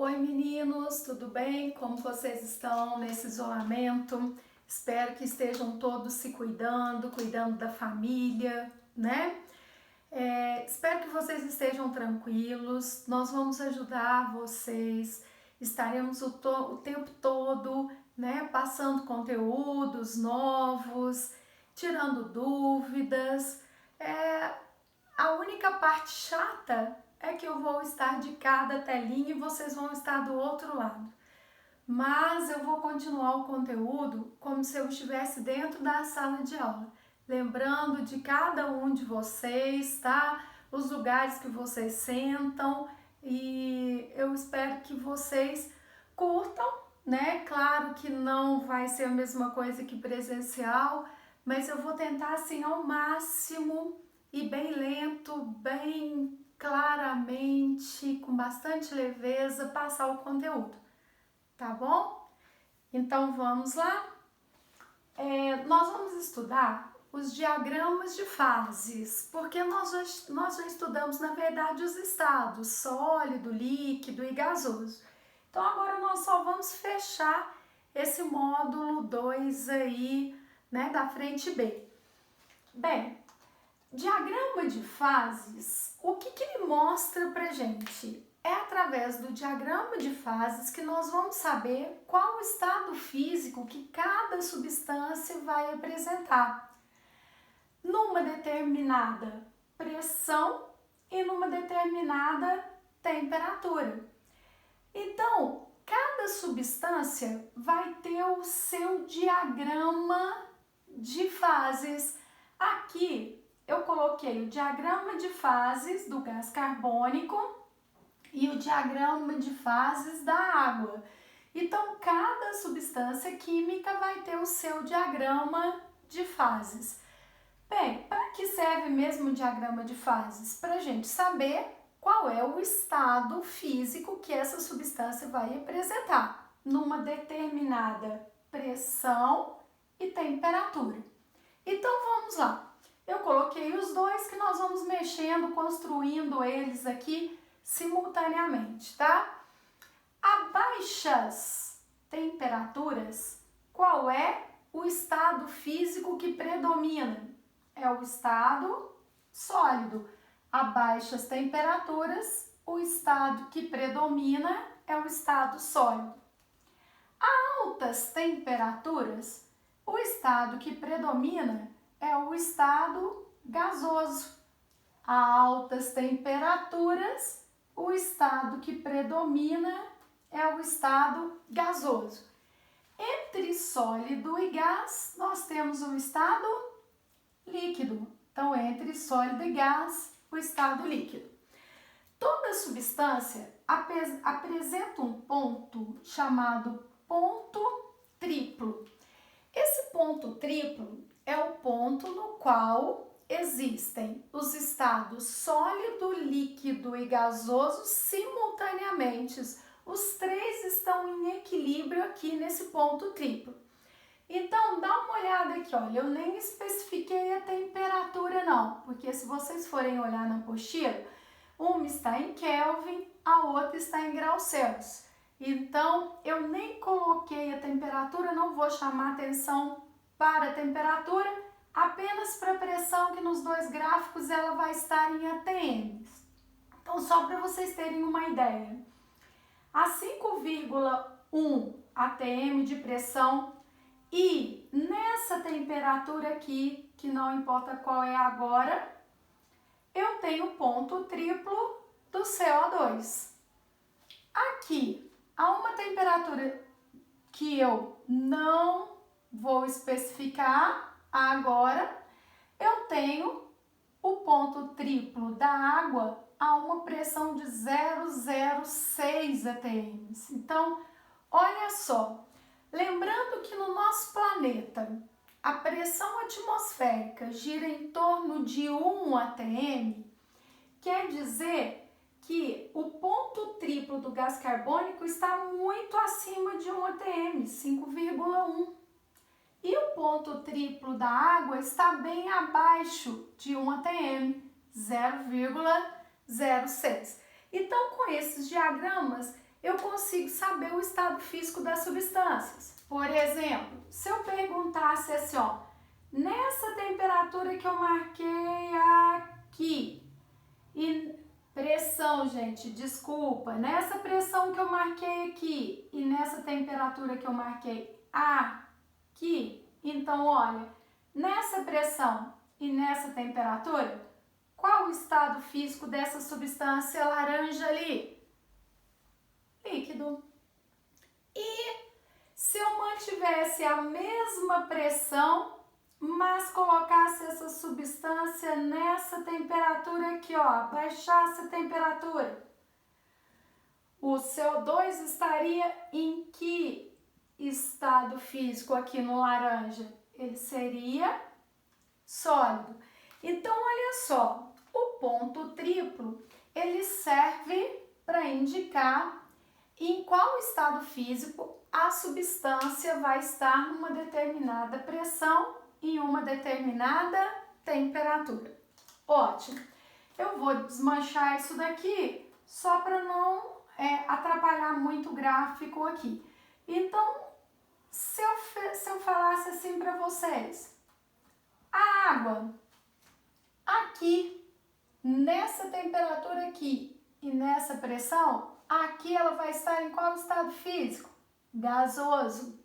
Oi meninos, tudo bem? Como vocês estão nesse isolamento? Espero que estejam todos se cuidando da família, né? Espero que vocês estejam tranquilos. Nós vamos ajudar vocês. Estaremos o tempo todo, né? Passando conteúdos novos, tirando dúvidas. A única parte chata é que eu vou estar de cada telinha e vocês vão estar do outro lado. Mas eu vou continuar o conteúdo como se eu estivesse dentro da sala de aula. Lembrando de cada um de vocês, tá? Os lugares que vocês sentam e eu espero que vocês curtam, né? Claro que não vai ser a mesma coisa que presencial, mas eu vou tentar assim ao máximo e bem lento, bem claramente, com bastante leveza, passar o conteúdo, tá bom? Então vamos lá? Nós vamos estudar os diagramas de fases, porque nós já estudamos, na verdade, os estados sólido, líquido e gasoso. Então agora nós só vamos fechar esse módulo 2 aí, né, da frente B. Bem, diagrama de fases, o que ele mostra pra gente? É através do diagrama de fases que nós vamos saber qual o estado físico que cada substância vai apresentar numa determinada pressão e numa determinada temperatura. Então, cada substância vai ter o seu diagrama de fases. Aqui eu coloquei o diagrama de fases do gás carbônico e o diagrama de fases da água. Então, cada substância química vai ter o seu diagrama de fases. Bem, para que serve mesmo o diagrama de fases? Para a gente saber qual é o estado físico que essa substância vai apresentar numa determinada pressão e temperatura. Então, vamos lá. Eu coloquei os dois que nós vamos mexendo, construindo eles aqui simultaneamente, tá? A baixas temperaturas, qual é o estado físico que predomina? É o estado sólido. A baixas temperaturas, o estado que predomina é o estado sólido. A altas temperaturas, o estado que predomina é o estado gasoso. A altas temperaturas, o estado que predomina é o estado gasoso. Entre sólido e gás, nós temos o estado líquido. Então, entre sólido e gás, o estado líquido. Toda substância apresenta um ponto chamado ponto triplo. Esse ponto triplo é o ponto no qual existem os estados sólido, líquido e gasoso simultaneamente. Os três estão em equilíbrio aqui nesse ponto triplo. Então, dá uma olhada aqui, olha, eu nem especifiquei a temperatura não, porque se vocês forem olhar na apostila, uma está em Kelvin, a outra está em graus Celsius. Então, eu nem coloquei a temperatura, não vou chamar atenção para a temperatura, apenas para a pressão, que nos dois gráficos ela vai estar em ATM. Então, só para vocês terem uma ideia, a 5,1 ATM de pressão e nessa temperatura aqui, que não importa qual é agora, eu tenho ponto triplo do CO2. Aqui, a uma temperatura que eu não vou especificar agora, eu tenho o ponto triplo da água a uma pressão de 0,06 atm. Então, olha só, lembrando que no nosso planeta a pressão atmosférica gira em torno de 1 atm, quer dizer que o ponto triplo do gás carbônico está muito acima de 1 atm, 5,1. E o ponto triplo da água está bem abaixo de 1 atm, 0,06. Então, com esses diagramas, eu consigo saber o estado físico das substâncias. Por exemplo, se eu perguntasse assim, ó, nessa temperatura que eu marquei aqui, e pressão, gente, desculpa, nessa pressão que eu marquei aqui e nessa temperatura que eu marquei aqui, então, olha, nessa pressão e nessa temperatura, qual o estado físico dessa substância laranja ali? Líquido. E se eu mantivesse a mesma pressão, mas colocasse essa substância nessa temperatura aqui, ó, abaixasse a temperatura, o CO2 estaria em que estado físico aqui no laranja? Ele seria sólido. Então, olha só, o ponto triplo, ele serve para indicar em qual estado físico a substância vai estar numa determinada pressão em uma determinada temperatura. Ótimo. Eu vou desmanchar isso daqui só para não atrapalhar muito o gráfico aqui. Então, se eu falasse assim para vocês, a água aqui, nessa temperatura aqui e nessa pressão, aqui ela vai estar em qual estado físico? Gasoso.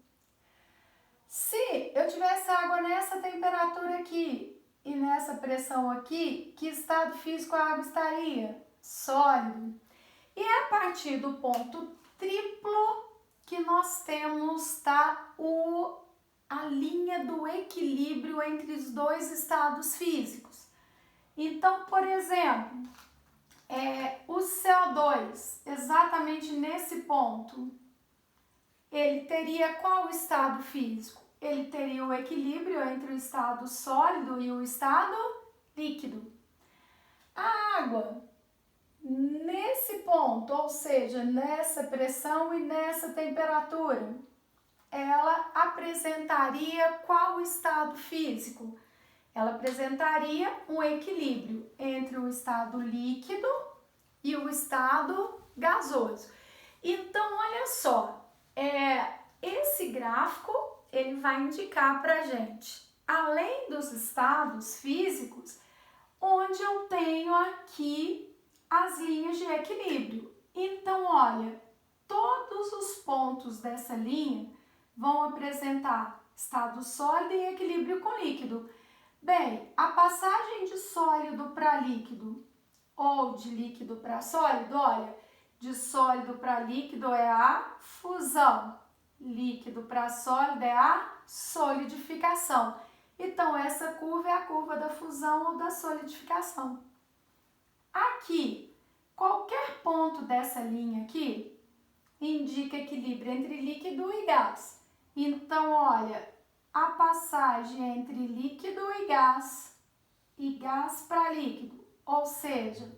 Se eu tivesse água nessa temperatura aqui e nessa pressão aqui, que estado físico a água estaria? Sólido. E é a partir do ponto triplo que nós temos, tá, a linha do equilíbrio entre os dois estados físicos. Então, por exemplo, o CO2, exatamente nesse ponto, ele teria qual estado físico? Ele teria o equilíbrio entre o estado sólido e o estado líquido. A água, nesse ponto, ou seja, nessa pressão e nessa temperatura, ela apresentaria qual estado físico? Ela apresentaria um equilíbrio entre o estado líquido e o estado gasoso. Então, olha só, esse gráfico ele vai indicar para a gente, além dos estados físicos, onde eu tenho aqui as linhas de equilíbrio. Então, olha, todos os pontos dessa linha vão apresentar estado sólido e equilíbrio com líquido. Bem, a passagem de sólido para líquido ou de líquido para sólido, olha, de sólido para líquido é a fusão, líquido para sólido é a solidificação. Então, essa curva é a curva da fusão ou da solidificação. Aqui, qualquer ponto dessa linha aqui indica equilíbrio entre líquido e gás. Então, olha, a passagem entre líquido e gás para líquido, ou seja,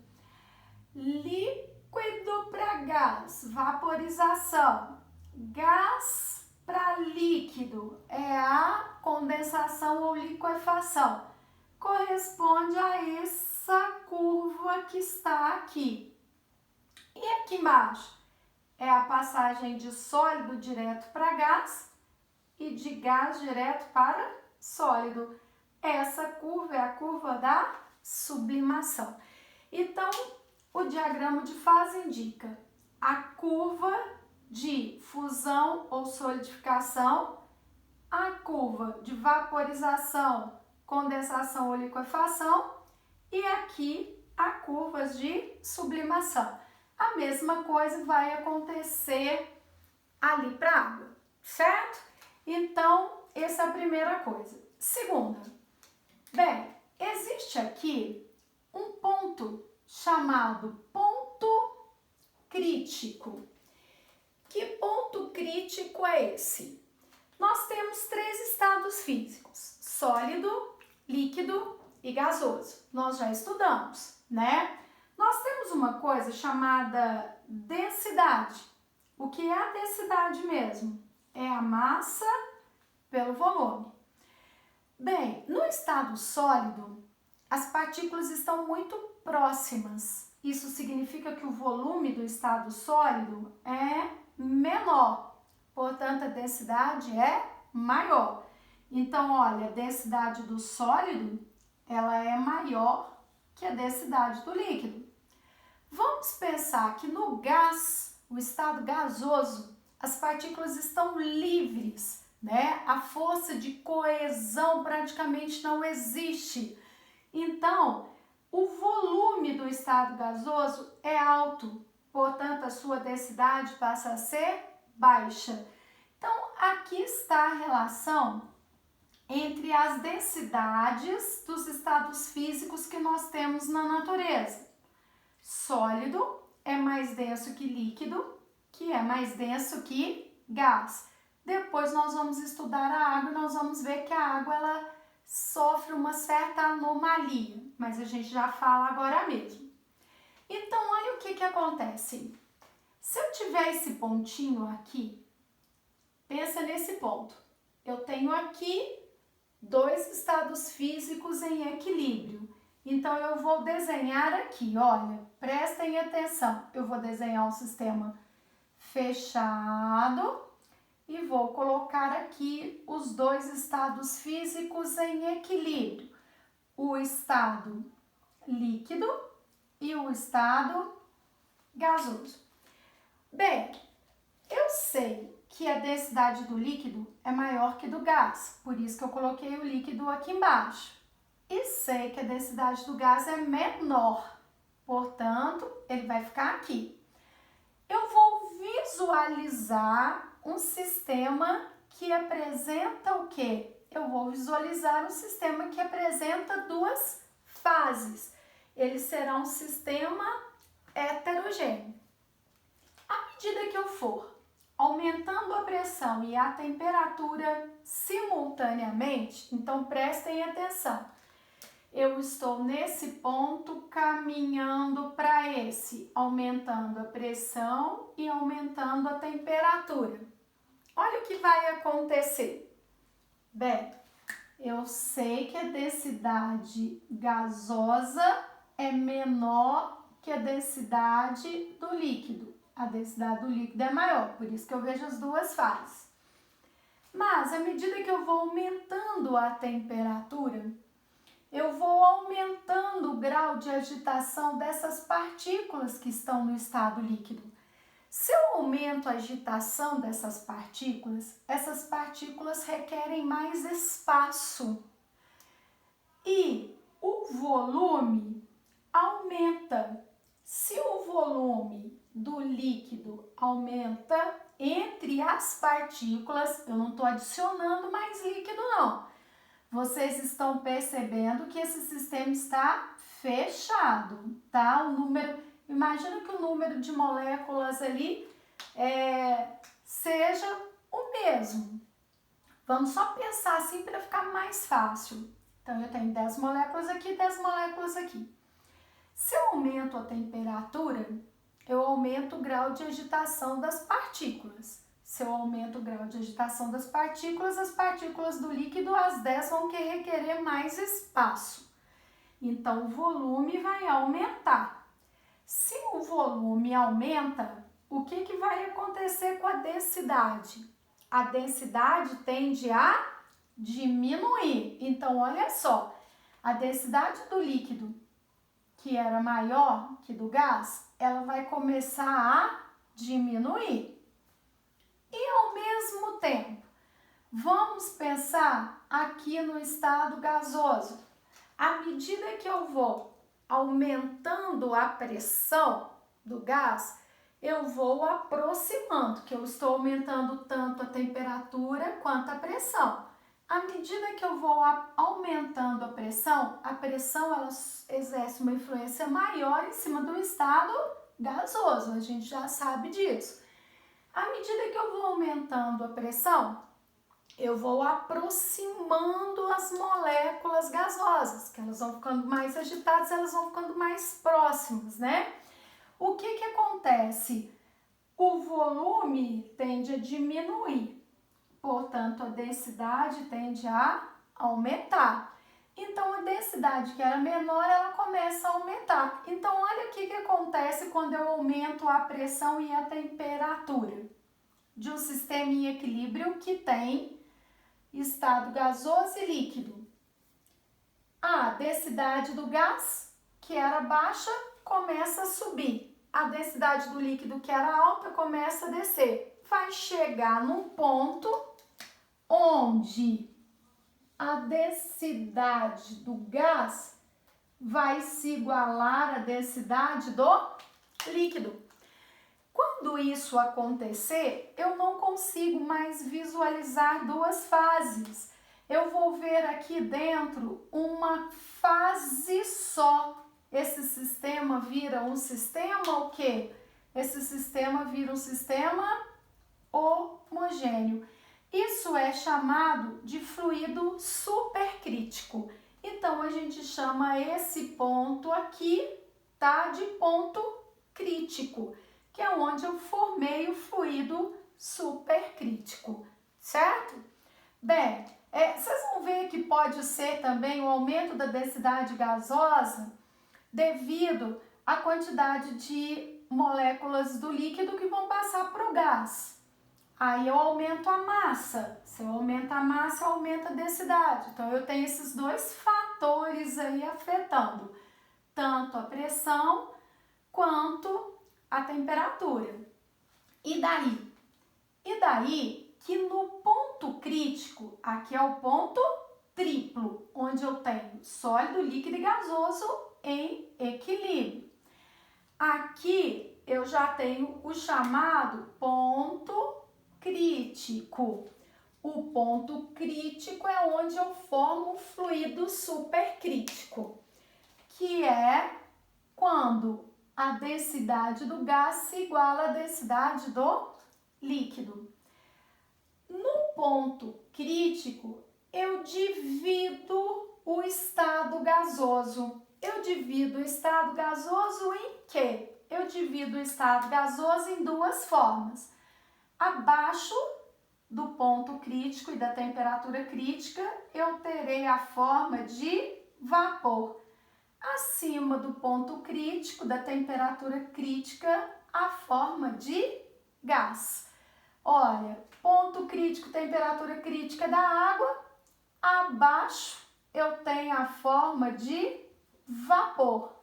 líquido para gás, vaporização, gás para líquido é a condensação ou liquefação, corresponde a essa curva que está aqui. E aqui embaixo é a passagem de sólido direto para gás e de gás direto para sólido. Essa curva é a curva da sublimação. Então, o diagrama de fase indica a curva de fusão ou solidificação, a curva de vaporização, condensação ou liquefação e aqui a curva de sublimação. A mesma coisa vai acontecer ali para a água, certo? Então, essa é a primeira coisa. Segunda, bem, existe aqui um ponto chamado ponto crítico. Que ponto crítico é esse? Nós temos 3 estados físicos, sólido, líquido e gasoso. Nós já estudamos, né? Nós temos uma coisa chamada densidade. O que é a densidade mesmo? É a massa pelo volume. Bem, no estado sólido, as partículas estão muito próximas isso significa que o volume do estado sólido é menor, portanto a densidade é maior. Então, olha, a densidade do sólido, ela é maior que a densidade do líquido. Vamos pensar que no gás, o estado gasoso, as partículas estão livres, né? A força de coesão praticamente não existe. Então, o volume do estado gasoso é alto, portanto, a sua densidade passa a ser baixa. Então, aqui está a relação entre as densidades dos estados físicos que nós temos na natureza. Sólido é mais denso que líquido, que é mais denso que gás. Depois nós vamos estudar a água e nós vamos ver que a água ela sofre uma certa anomalia, mas a gente já fala agora mesmo. Então, olha o que acontece. Se eu tiver esse pontinho aqui, pensa nesse ponto. Eu tenho aqui dois estados físicos em equilíbrio. Então, eu vou desenhar aqui, olha, prestem atenção. Eu vou desenhar um sistema fechado e vou colocar aqui os dois estados físicos em equilíbrio. O estado líquido e o estado gasoso. Bem, eu sei que a densidade do líquido é maior que do gás, por isso que eu coloquei o líquido aqui embaixo. E sei que a densidade do gás é menor, portanto, ele vai ficar aqui. Eu vou visualizar um sistema que apresenta o quê? Eu vou visualizar um sistema que apresenta duas fases. Ele será um sistema heterogêneo. À medida que eu for aumentando a pressão e a temperatura simultaneamente, então prestem atenção. Eu estou nesse ponto caminhando para esse, aumentando a pressão e aumentando a temperatura. Olha o que vai acontecer. Bem, eu sei que a densidade gasosa é menor que a densidade do líquido. A densidade do líquido é maior, por isso que eu vejo as duas fases. Mas, à medida que eu vou aumentando a temperatura, eu vou aumentando o grau de agitação dessas partículas que estão no estado líquido. Se eu aumento a agitação dessas partículas, essas partículas requerem mais espaço e o volume aumenta. Se o volume do líquido aumenta entre as partículas, eu não estou adicionando mais líquido não. Vocês estão percebendo que esse sistema está fechado, tá? Imagina que o número de moléculas ali seja o mesmo. Vamos só pensar assim para ficar mais fácil. Então, eu tenho 10 moléculas aqui, 10 moléculas aqui. Se eu aumento a temperatura, eu aumento o grau de agitação das partículas. Se eu aumento o grau de agitação das partículas, as partículas do líquido, as 10 vão requerer mais espaço. Então, o volume vai aumentar. Se o volume aumenta, o que vai acontecer com a densidade? A densidade tende a diminuir. Então, olha só, a densidade do líquido, que era maior que do gás, ela vai começar a diminuir. E ao mesmo tempo, vamos pensar aqui no estado gasoso. À medida que eu vou aumentando a pressão do gás, eu vou aproximando, que eu estou aumentando tanto a temperatura quanto a pressão. À medida que eu vou aumentando a pressão ela exerce uma influência maior em cima do estado gasoso, a gente já sabe disso. À medida que eu vou aumentando a pressão, eu vou aproximando as moléculas gasosas, que elas vão ficando mais agitadas, elas vão ficando mais próximas, né? O que acontece? O volume tende a diminuir, portanto, a densidade tende a aumentar. Então, a densidade que era menor, ela começa a aumentar. aumentar. Então, olha o que acontece quando eu aumento a pressão e a temperatura de um sistema em equilíbrio que tem estado gasoso e líquido. A densidade do gás, que era baixa, começa a subir. A densidade do líquido, que era alta, começa a descer. Vai chegar num ponto onde a densidade do gás vai se igualar à densidade do líquido. Quando isso acontecer, eu não consigo mais visualizar duas fases. Eu vou ver aqui dentro uma fase só. Esse sistema vira um sistema o quê? Esse sistema vira um sistema homogêneo. Isso é chamado de fluido supercrítico. Então, a gente chama esse ponto aqui, tá, de ponto crítico, que é onde eu formei o fluido supercrítico, certo? Bem, vocês vão ver que pode ser também o aumento da densidade gasosa devido à quantidade de moléculas do líquido que vão passar para o gás. Aí eu aumento a massa. Se eu aumento a massa, eu aumento a densidade. Então, eu tenho esses dois fatores aí afetando tanto a pressão quanto a temperatura. E daí? E daí que no ponto crítico, aqui é o ponto triplo, onde eu tenho sólido, líquido e gasoso em equilíbrio. Aqui eu já tenho o chamado ponto crítico. O ponto crítico é onde eu formo o fluido supercrítico, que é quando a densidade do gás se iguala à densidade do líquido. No ponto crítico, eu divido o estado gasoso. Eu divido o estado gasoso em quê? Eu divido o estado gasoso em duas formas. Abaixo do ponto crítico e da temperatura crítica, eu terei a forma de vapor. Acima do ponto crítico, da temperatura crítica, a forma de gás. Olha, ponto crítico, temperatura crítica da água, abaixo eu tenho a forma de vapor.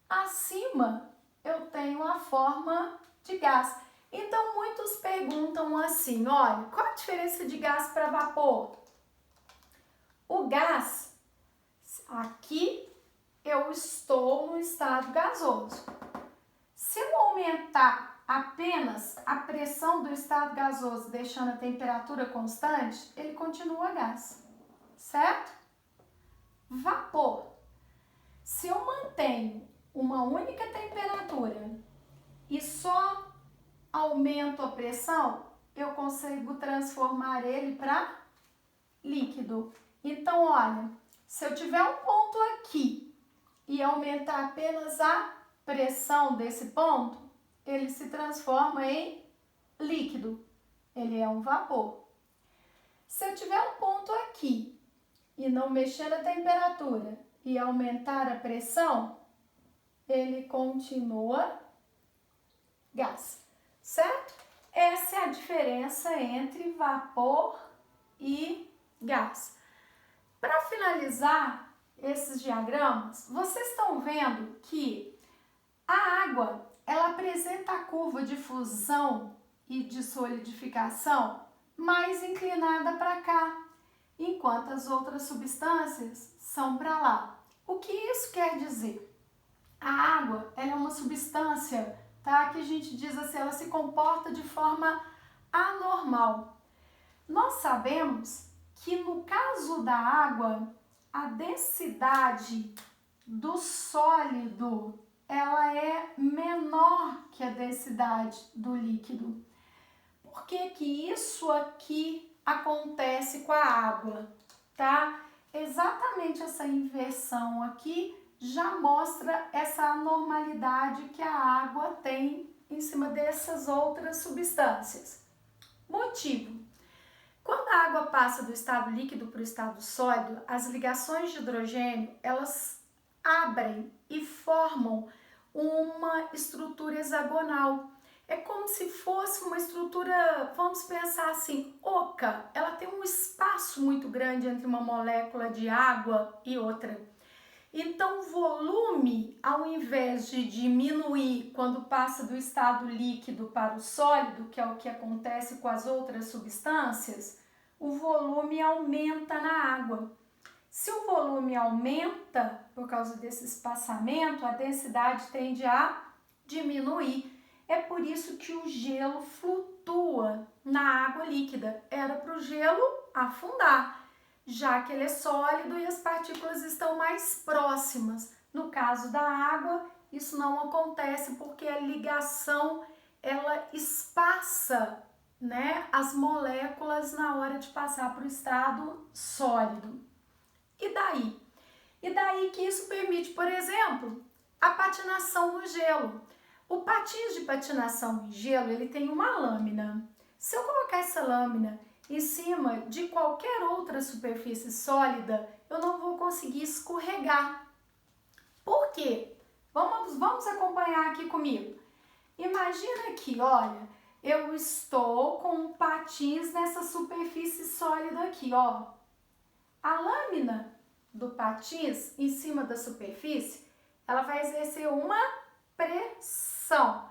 Acima eu tenho a forma de gás. Então, muitos perguntam assim, olha, qual a diferença de gás para vapor? O gás, aqui eu estou no estado gasoso. Se eu aumentar apenas a pressão do estado gasoso, deixando a temperatura constante, ele continua gás, certo? Vapor. Se eu mantenho uma única temperatura e só aumento a pressão, eu consigo transformar ele para líquido. Então, olha, se eu tiver um ponto aqui e aumentar apenas a pressão desse ponto, ele se transforma em líquido. Ele é um vapor. Se eu tiver um ponto aqui e não mexer na temperatura e aumentar a pressão, ele continua gás, certo? Essa é a diferença entre vapor e gás. Para finalizar esses diagramas, vocês estão vendo que a água, ela apresenta a curva de fusão e de solidificação mais inclinada para cá, enquanto as outras substâncias são para lá. O que isso quer dizer? A água, ela é uma substância, tá? Que a gente diz assim, ela se comporta de forma anormal. Nós sabemos que no caso da água, a densidade do sólido, ela é menor que a densidade do líquido. Por que que isso aqui acontece com a água, tá? Exatamente essa inversão aqui já mostra essa anormalidade que a água tem em cima dessas outras substâncias. Motivo: quando a água passa do estado líquido para o estado sólido, as ligações de hidrogênio, elas abrem e formam uma estrutura hexagonal. É como se fosse uma estrutura, vamos pensar assim, oca. Ela tem um espaço muito grande entre uma molécula de água e outra. Então, o volume, ao invés de diminuir quando passa do estado líquido para o sólido, que é o que acontece com as outras substâncias, o volume aumenta na água. Se o volume aumenta por causa desse espaçamento, a densidade tende a diminuir. É por isso que o gelo flutua na água líquida. Era para o gelo afundar, já que ele é sólido e as partículas estão mais próximas. No caso da água, isso não acontece porque a ligação ela espaça, né, as moléculas na hora de passar para o estado sólido. E daí? E daí que isso permite, por exemplo, a patinação no gelo. O patins de patinação em gelo, ele tem uma lâmina. Se eu colocar essa lâmina em cima de qualquer outra superfície sólida, eu não vou conseguir escorregar. Por quê? Vamos acompanhar aqui comigo. Imagina aqui, olha, eu estou com um patins nessa superfície sólida aqui, ó. A lâmina do patins em cima da superfície, ela vai exercer uma pressão.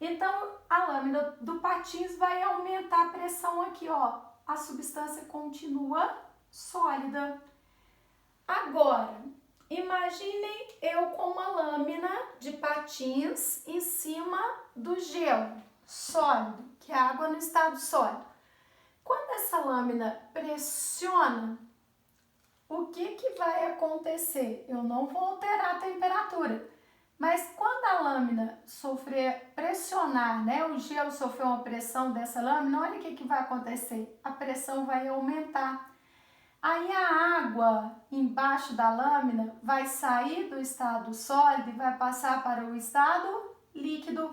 Então, a lâmina do patins vai aumentar a pressão aqui, ó. A substância continua sólida. Agora, imaginem eu com uma lâmina de patins em cima do gelo sólido, que é a água no estado sólido. Quando essa lâmina pressiona, o que vai acontecer? Eu não vou alterar a temperatura, mas quando a lâmina pressionar, né, o gelo sofrer uma pressão dessa lâmina, olha o que vai acontecer. A pressão vai aumentar. Aí a água embaixo da lâmina vai sair do estado sólido e vai passar para o estado líquido.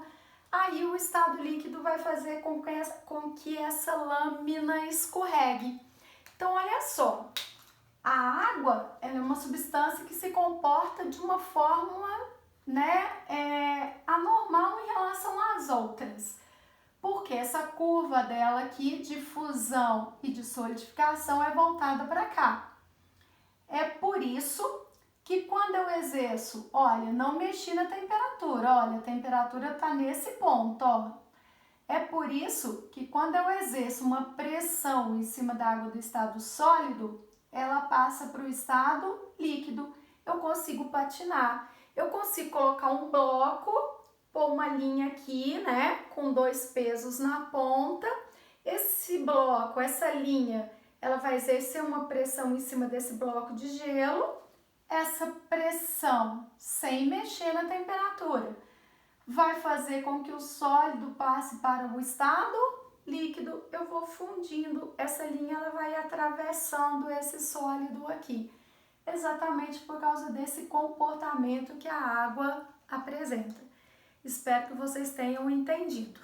Aí o estado líquido vai fazer com que essa lâmina escorregue. Então, olha só. A água ela é uma substância que se comporta de uma forma, né, anormal em relação às outras. Porque essa curva dela aqui de fusão e de solidificação é voltada para cá. É por isso que quando eu exerço, olha, não mexi na temperatura, olha, a temperatura está nesse ponto, ó. É por isso que quando eu exerço uma pressão em cima da água do estado sólido, ela passa para o estado líquido. Eu consigo patinar. Eu consigo colocar um bloco, pôr uma linha aqui, né, com dois pesos na ponta. Esse bloco, essa linha, ela vai exercer uma pressão em cima desse bloco de gelo. Essa pressão, sem mexer na temperatura, vai fazer com que o sólido passe para o estado líquido. Eu vou fundindo, essa linha ela vai atravessando esse sólido aqui, exatamente por causa desse comportamento que a água apresenta. Espero que vocês tenham entendido.